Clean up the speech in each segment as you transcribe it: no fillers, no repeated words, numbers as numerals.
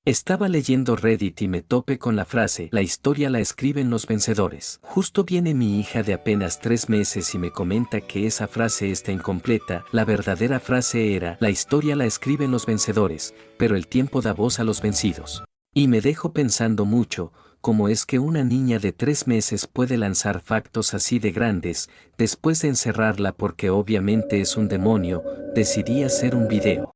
Estaba leyendo Reddit y me topé con la frase, la historia la escriben los vencedores. Justo viene mi hija de apenas 3 meses y me comenta que esa frase está incompleta. La verdadera frase era, la historia la escriben los vencedores, pero el tiempo da voz a los vencidos. Y me dejo pensando mucho, cómo es que una niña de 3 meses puede lanzar factos así de grandes, después de encerrarla porque obviamente es un demonio, decidí hacer un video.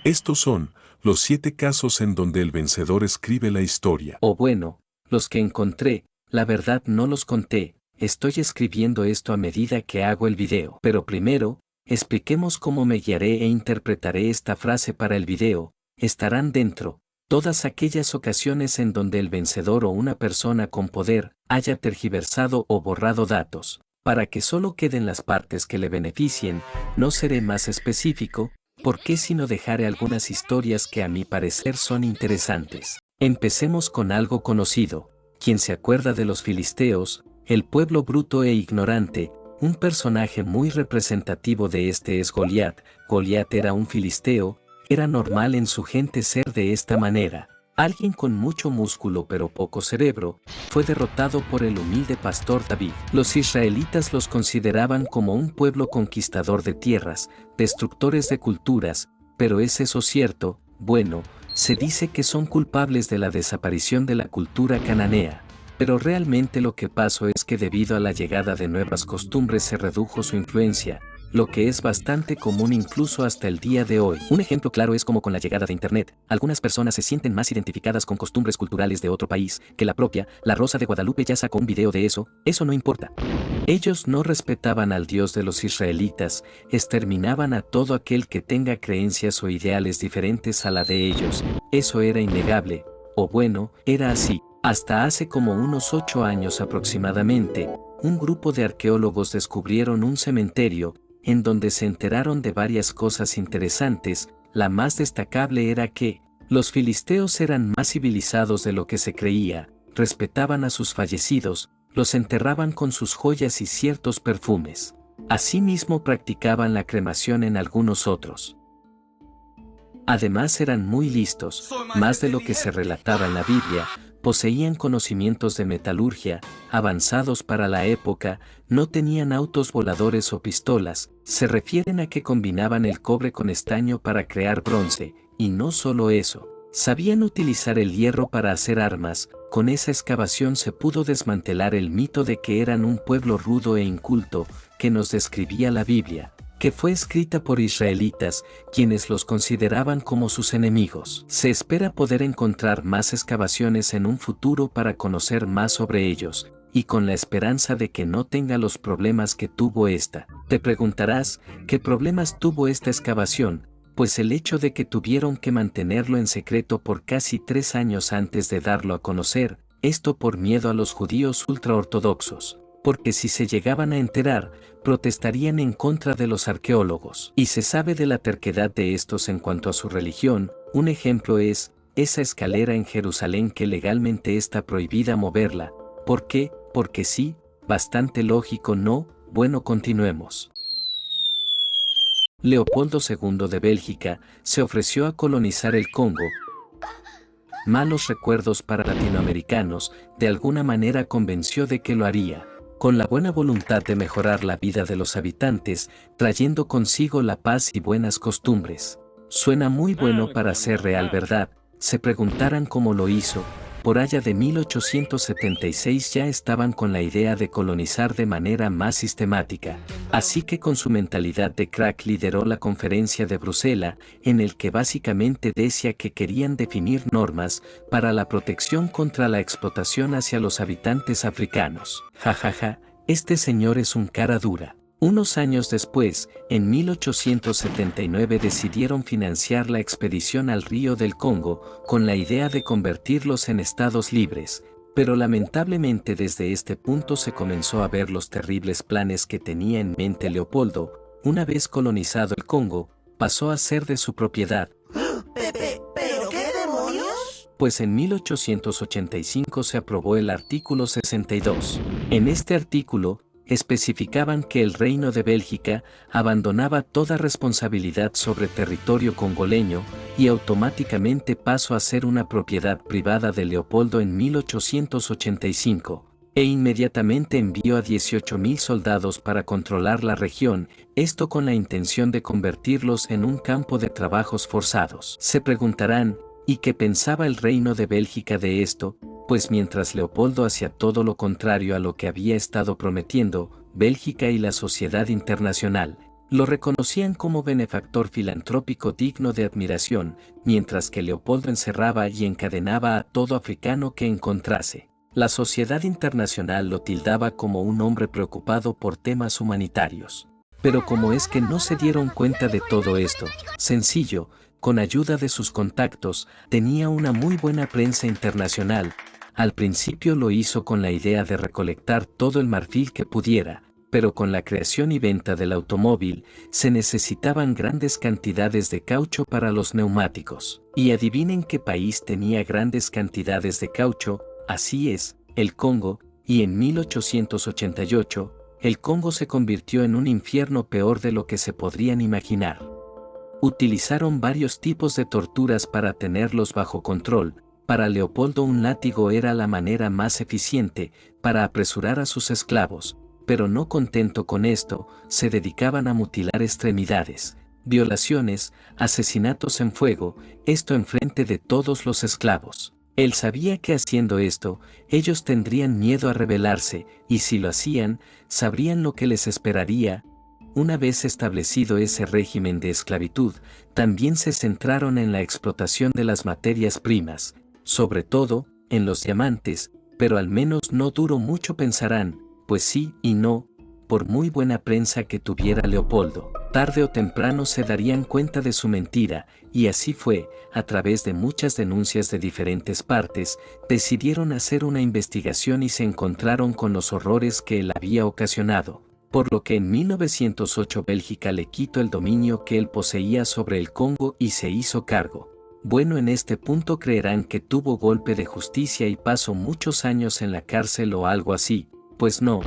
Estos son los 7 casos en donde el vencedor escribe la historia. O bueno, los que encontré, la verdad no los conté, estoy escribiendo esto a medida que hago el video. Pero primero, expliquemos cómo me guiaré e interpretaré esta frase para el video. Estarán dentro todas aquellas ocasiones en donde el vencedor o una persona con poder haya tergiversado o borrado datos. Para que solo queden las partes que le beneficien, no seré más específico, ¿por qué sino dejaré algunas historias que a mi parecer son interesantes? Empecemos con algo conocido. ¿Quién se acuerda de los filisteos, el pueblo bruto e ignorante? Un personaje muy representativo de este es Goliat. Goliat era un filisteo, era normal en su gente ser de esta manera. Alguien con mucho músculo pero poco cerebro, fue derrotado por el humilde pastor David. Los israelitas los consideraban como un pueblo conquistador de tierras, destructores de culturas, pero ¿es eso cierto? Bueno, se dice que son culpables de la desaparición de la cultura cananea. Pero realmente lo que pasó es que debido a la llegada de nuevas costumbres se redujo su influencia, lo que es bastante común incluso hasta el día de hoy. Un ejemplo claro es como con la llegada de Internet, algunas personas se sienten más identificadas con costumbres culturales de otro país que la propia. La Rosa de Guadalupe ya sacó un video de eso no importa. Ellos no respetaban al Dios de los israelitas, exterminaban a todo aquel que tenga creencias o ideales diferentes a la de ellos, eso era innegable, o bueno, era así. Hasta hace como unos 8 años aproximadamente, un grupo de arqueólogos descubrieron un cementerio, en donde se enteraron de varias cosas interesantes. La más destacable era que los filisteos eran más civilizados de lo que se creía, respetaban a sus fallecidos, los enterraban con sus joyas y ciertos perfumes. Asimismo practicaban la cremación en algunos otros. Además eran muy listos, más de lo que se relataba en la Biblia, poseían conocimientos de metalurgia, avanzados para la época, no tenían autos voladores o pistolas, se refieren a que combinaban el cobre con estaño para crear bronce, y no solo eso, sabían utilizar el hierro para hacer armas. Con esa excavación se pudo desmantelar el mito de que eran un pueblo rudo e inculto, que nos describía la Biblia, que fue escrita por israelitas, quienes los consideraban como sus enemigos. Se espera poder encontrar más excavaciones en un futuro para conocer más sobre ellos, y con la esperanza de que no tenga los problemas que tuvo esta. Te preguntarás, ¿qué problemas tuvo esta excavación? Pues el hecho de que tuvieron que mantenerlo en secreto por casi 3 años antes de darlo a conocer, esto por miedo a los judíos ultraortodoxos. Porque si se llegaban a enterar, protestarían en contra de los arqueólogos. Y se sabe de la terquedad de estos en cuanto a su religión. Un ejemplo es esa escalera en Jerusalén que legalmente está prohibida moverla. ¿Por qué? Porque sí, bastante lógico, ¿no? Bueno, continuemos. Leopoldo II de Bélgica se ofreció a colonizar el Congo. Malos recuerdos para latinoamericanos, de alguna manera convenció de que lo haría, con la buena voluntad de mejorar la vida de los habitantes, trayendo consigo la paz y buenas costumbres. Suena muy bueno para ser real, ¿verdad? Se preguntarán cómo lo hizo. Por allá de 1876 ya estaban con la idea de colonizar de manera más sistemática, así que con su mentalidad de crack lideró la conferencia de Bruselas, en el que básicamente decía que querían definir normas para la protección contra la explotación hacia los habitantes africanos. Jajaja, este señor es un cara dura. Unos años después, en 1879 decidieron financiar la expedición al Río del Congo, con la idea de convertirlos en estados libres, pero lamentablemente desde este punto se comenzó a ver los terribles planes que tenía en mente Leopoldo. Una vez colonizado el Congo, pasó a ser de su propiedad. ¿Pero qué demonios? Pues en 1885 se aprobó el artículo 62. En este artículo, especificaban que el Reino de Bélgica abandonaba toda responsabilidad sobre territorio congoleño y automáticamente pasó a ser una propiedad privada de Leopoldo en 1885, e inmediatamente envió a 18.000 soldados para controlar la región, esto con la intención de convertirlos en un campo de trabajos forzados. Se preguntarán, ¿y qué pensaba el Reino de Bélgica de esto? Pues mientras Leopoldo hacía todo lo contrario a lo que había estado prometiendo, Bélgica y la sociedad internacional lo reconocían como benefactor filantrópico digno de admiración, mientras que Leopoldo encerraba y encadenaba a todo africano que encontrase. La sociedad internacional lo tildaba como un hombre preocupado por temas humanitarios. Pero como es que no se dieron cuenta de todo esto, sencillo, con ayuda de sus contactos, tenía una muy buena prensa internacional. Al principio lo hizo con la idea de recolectar todo el marfil que pudiera, pero con la creación y venta del automóvil, se necesitaban grandes cantidades de caucho para los neumáticos. Y adivinen qué país tenía grandes cantidades de caucho, así es, el Congo, y en 1888, el Congo se convirtió en un infierno peor de lo que se podrían imaginar. Utilizaron varios tipos de torturas para tenerlos bajo control. Para Leopoldo un látigo era la manera más eficiente para apresurar a sus esclavos, pero no contento con esto, se dedicaban a mutilar extremidades, violaciones, asesinatos en fuego, esto enfrente de todos los esclavos. Él sabía que haciendo esto, ellos tendrían miedo a rebelarse, y si lo hacían, sabrían lo que les esperaría. Una vez establecido ese régimen de esclavitud, también se centraron en la explotación de las materias primas, sobre todo, en los diamantes, pero al menos no duró mucho pensarán, pues sí y no, por muy buena prensa que tuviera Leopoldo, tarde o temprano se darían cuenta de su mentira, y así fue, a través de muchas denuncias de diferentes partes, decidieron hacer una investigación y se encontraron con los horrores que él había ocasionado, por lo que en 1908 Bélgica le quitó el dominio que él poseía sobre el Congo y se hizo cargo. Bueno, en este punto creerán que tuvo golpe de justicia y pasó muchos años en la cárcel o algo así, pues no.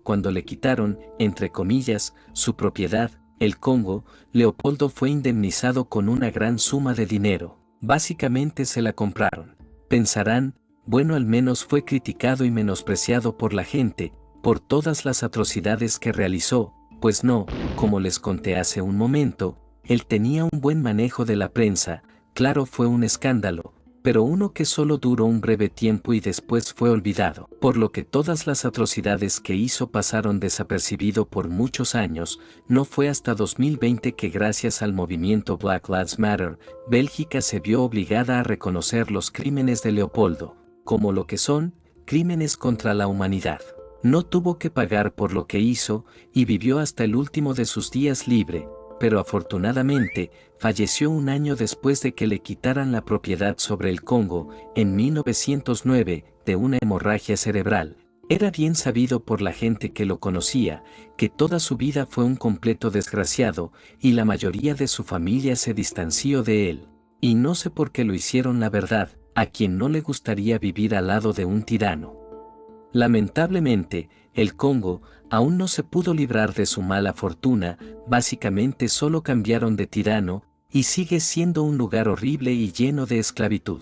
Cuando le quitaron, entre comillas, su propiedad, el Congo, Leopoldo fue indemnizado con una gran suma de dinero. Básicamente se la compraron. Pensarán, bueno, al menos fue criticado y menospreciado por la gente, por todas las atrocidades que realizó, pues no, como les conté hace un momento, él tenía un buen manejo de la prensa. Claro, fue un escándalo, pero uno que solo duró un breve tiempo y después fue olvidado, por lo que todas las atrocidades que hizo pasaron desapercibido por muchos años. No fue hasta 2020 que gracias al movimiento Black Lives Matter, Bélgica se vio obligada a reconocer los crímenes de Leopoldo, como lo que son, crímenes contra la humanidad. No tuvo que pagar por lo que hizo, y vivió hasta el último de sus días libre, pero afortunadamente, falleció un año después de que le quitaran la propiedad sobre el Congo, en 1909, de una hemorragia cerebral. Era bien sabido por la gente que lo conocía, que toda su vida fue un completo desgraciado, y la mayoría de su familia se distanció de él. Y no sé por qué lo hicieron, la verdad, a quien no le gustaría vivir al lado de un tirano. Lamentablemente, el Congo aún no se pudo librar de su mala fortuna, básicamente solo cambiaron de tirano, y sigue siendo un lugar horrible y lleno de esclavitud.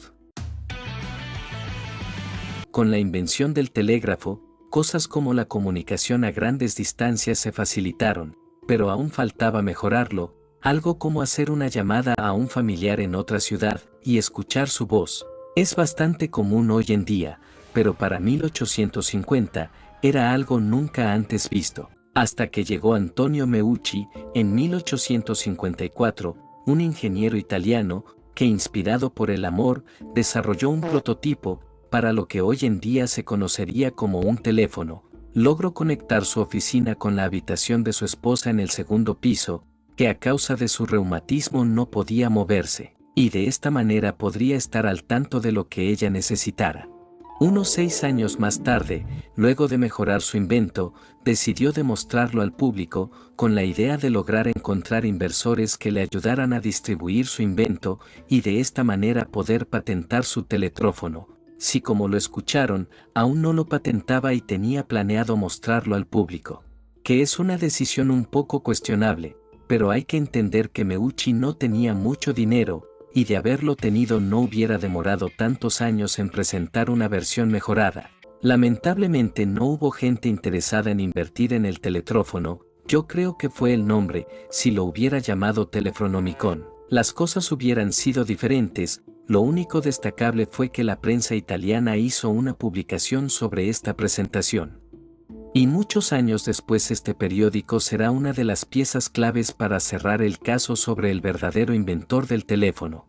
Con la invención del telégrafo, cosas como la comunicación a grandes distancias se facilitaron, pero aún faltaba mejorarlo, algo como hacer una llamada a un familiar en otra ciudad y escuchar su voz. Es bastante común hoy en día, pero para 1850 era algo nunca antes visto, hasta que llegó Antonio Meucci en 1854, un ingeniero italiano que, inspirado por el amor, desarrolló un prototipo para lo que hoy en día se conocería como un teléfono. Logró conectar su oficina con la habitación de su esposa en el segundo piso, que a causa de su reumatismo no podía moverse, y de esta manera podría estar al tanto de lo que ella necesitara. Unos 6 años más tarde, luego de mejorar su invento, decidió demostrarlo al público, con la idea de lograr encontrar inversores que le ayudaran a distribuir su invento y de esta manera poder patentar su teletrófono. Si como lo escucharon, aún no lo patentaba y tenía planeado mostrarlo al público. que es una decisión un poco cuestionable, pero hay que entender que Meucci no tenía mucho dinero, y de haberlo tenido no hubiera demorado tantos años en presentar una versión mejorada. Lamentablemente no hubo gente interesada en invertir en el teletrófono. Yo creo que fue el nombre. Si lo hubiera llamado Telefonomicon, las cosas hubieran sido diferentes. Lo único destacable fue que la prensa italiana hizo una publicación sobre esta presentación. Y muchos años después este periódico será una de las piezas claves para cerrar el caso sobre el verdadero inventor del teléfono.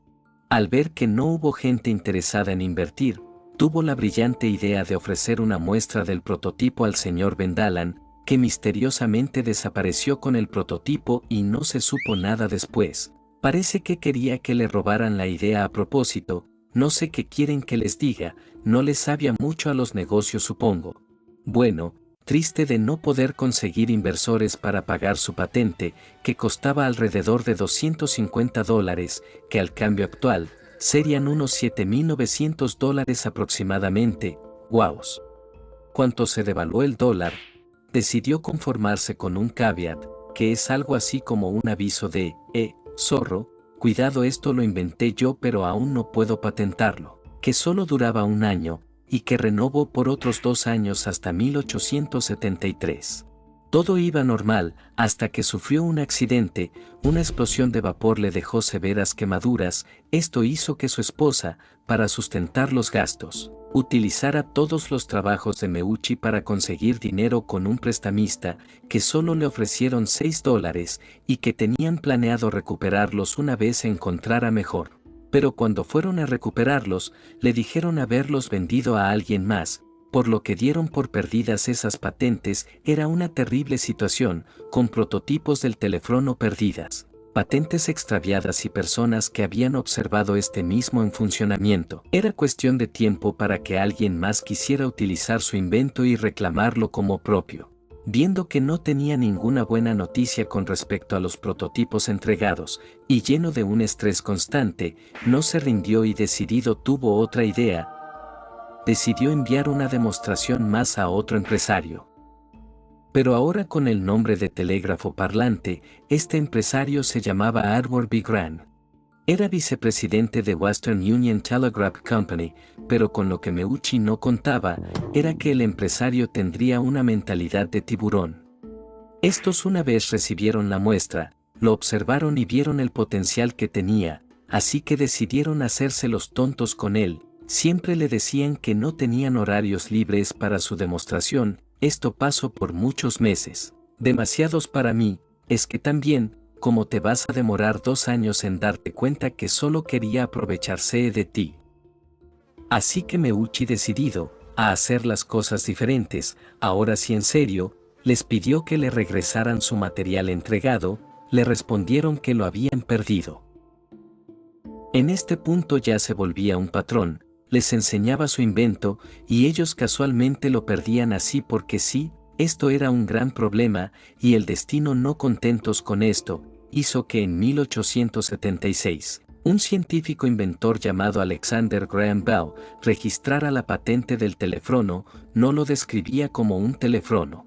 Al ver que no hubo gente interesada en invertir, tuvo la brillante idea de ofrecer una muestra del prototipo al señor Vendalan, que misteriosamente desapareció con el prototipo y no se supo nada después. Parece que quería que le robaran la idea a propósito. No sé qué quieren que les diga, no les sabía mucho a los negocios, supongo. Bueno, triste de no poder conseguir inversores para pagar su patente, que costaba alrededor de $250, que al cambio actual serían unos $7.900 aproximadamente. ¡Guaos! Cuánto se devaluó el dólar. Decidió conformarse con un caveat, que es algo así como un aviso de, zorro, cuidado, esto lo inventé yo pero aún no puedo patentarlo, que solo duraba un año, y que renovó por otros 2 años hasta 1873. Todo iba normal, hasta que sufrió un accidente. Una explosión de vapor le dejó severas quemaduras. Esto hizo que su esposa, para sustentar los gastos, utilizara todos los trabajos de Meucci para conseguir dinero con un prestamista, que solo le ofrecieron $6 y que tenían planeado recuperarlos una vez se encontrara mejor. Pero cuando fueron a recuperarlos, le dijeron haberlos vendido a alguien más, por lo que dieron por perdidas esas patentes. Era una terrible situación, con prototipos del teléfono perdidas, patentes extraviadas y personas que habían observado este mismo en funcionamiento. Era cuestión de tiempo para que alguien más quisiera utilizar su invento y reclamarlo como propio. Viendo que no tenía ninguna buena noticia con respecto a los prototipos entregados, y lleno de un estrés constante, no se rindió y decidido tuvo otra idea. Decidió enviar una demostración más a otro empresario. Pero ahora con el nombre de telégrafo parlante. Este empresario se llamaba Arthur B. Grant. Era vicepresidente de Western Union Telegraph Company, pero con lo que Meucci no contaba, era que el empresario tendría una mentalidad de tiburón. Estos, una vez recibieron la muestra, lo observaron y vieron el potencial que tenía, así que decidieron hacerse los tontos con él. Siempre le decían que no tenían horarios libres para su demostración. Esto pasó por muchos meses. Demasiados para mí. Es que también, ¿cómo te vas a demorar 2 años en darte cuenta que solo quería aprovecharse de ti? Así que Meucci, decidido a hacer las cosas diferentes, ahora sí en serio, les pidió que le regresaran su material entregado. Le respondieron que lo habían perdido. En este punto ya se volvía un patrón, les enseñaba su invento, y ellos casualmente lo perdían así porque sí. Esto era un gran problema, y el destino, no contentos con esto, hizo que en 1876, un científico inventor llamado Alexander Graham Bell registrara la patente del teléfono. No lo describía como un teléfono,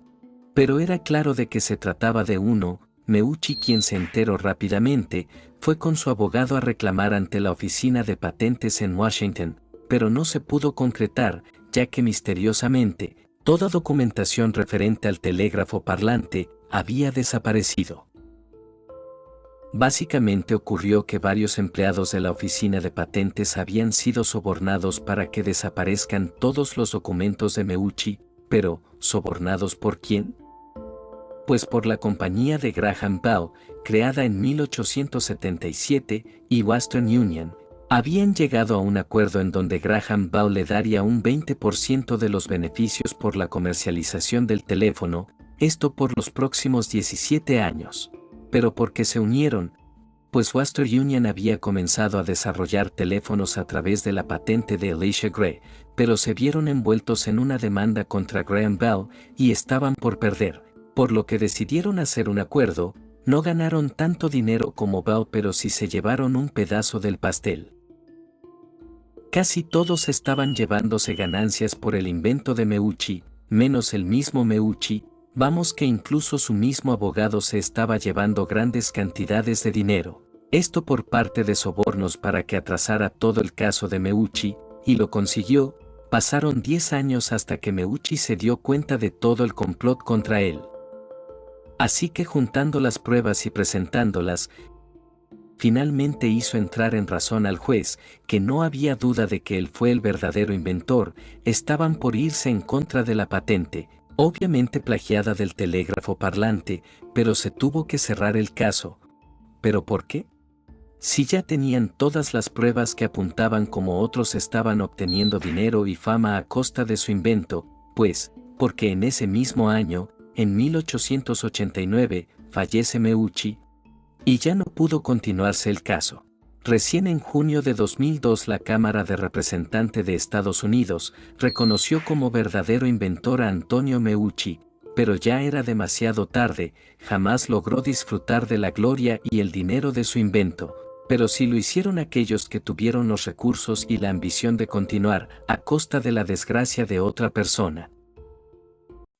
pero era claro de que se trataba de uno. Meucci, quien se enteró rápidamente, fue con su abogado a reclamar ante la oficina de patentes en Washington, pero no se pudo concretar, ya que misteriosamente, toda documentación referente al telégrafo parlante había desaparecido. Básicamente ocurrió que varios empleados de la oficina de patentes habían sido sobornados para que desaparezcan todos los documentos de Meucci, pero ¿sobornados por quién? Pues por la compañía de Graham Bell, creada en 1877, y Western Union. Habían llegado a un acuerdo en donde Graham Bell le daría un 20% de los beneficios por la comercialización del teléfono, esto por los próximos 17 años. ¿Pero por qué se unieron? Pues Western Union había comenzado a desarrollar teléfonos a través de la patente de Elisha Gray, pero se vieron envueltos en una demanda contra Graham Bell y estaban por perder, por lo que decidieron hacer un acuerdo. No ganaron tanto dinero como Bell, pero sí se llevaron un pedazo del pastel. Casi todos estaban llevándose ganancias por el invento de Meucci, menos el mismo Meucci. Vamos que incluso su mismo abogado se estaba llevando grandes cantidades de dinero. Esto por parte de sobornos para que atrasara todo el caso de Meucci, y lo consiguió. Pasaron 10 años hasta que Meucci se dio cuenta de todo el complot contra él. Así que juntando las pruebas y presentándolas, finalmente hizo entrar en razón al juez, que no había duda de que él fue el verdadero inventor. Estaban por irse en contra de la patente, obviamente plagiada del telégrafo parlante, pero se tuvo que cerrar el caso. ¿Pero por qué? Si ya tenían todas las pruebas que apuntaban como otros estaban obteniendo dinero y fama a costa de su invento, pues, porque en ese mismo año, en 1889, fallece Meucci, y ya no pudo continuarse el caso. Recién en junio de 2002 la Cámara de Representantes de Estados Unidos reconoció como verdadero inventor a Antonio Meucci, pero ya era demasiado tarde. Jamás logró disfrutar de la gloria y el dinero de su invento. Pero sí lo hicieron aquellos que tuvieron los recursos y la ambición de continuar, a costa de la desgracia de otra persona.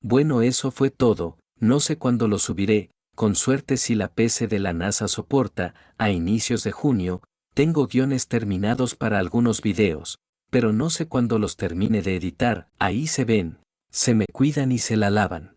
Bueno, eso fue todo. No sé cuándo lo subiré, con suerte si la PC de la NASA soporta. A inicios de junio, tengo guiones terminados para algunos videos, pero no sé cuándo los termine de editar. Ahí se ven, se me cuidan y se la lavan.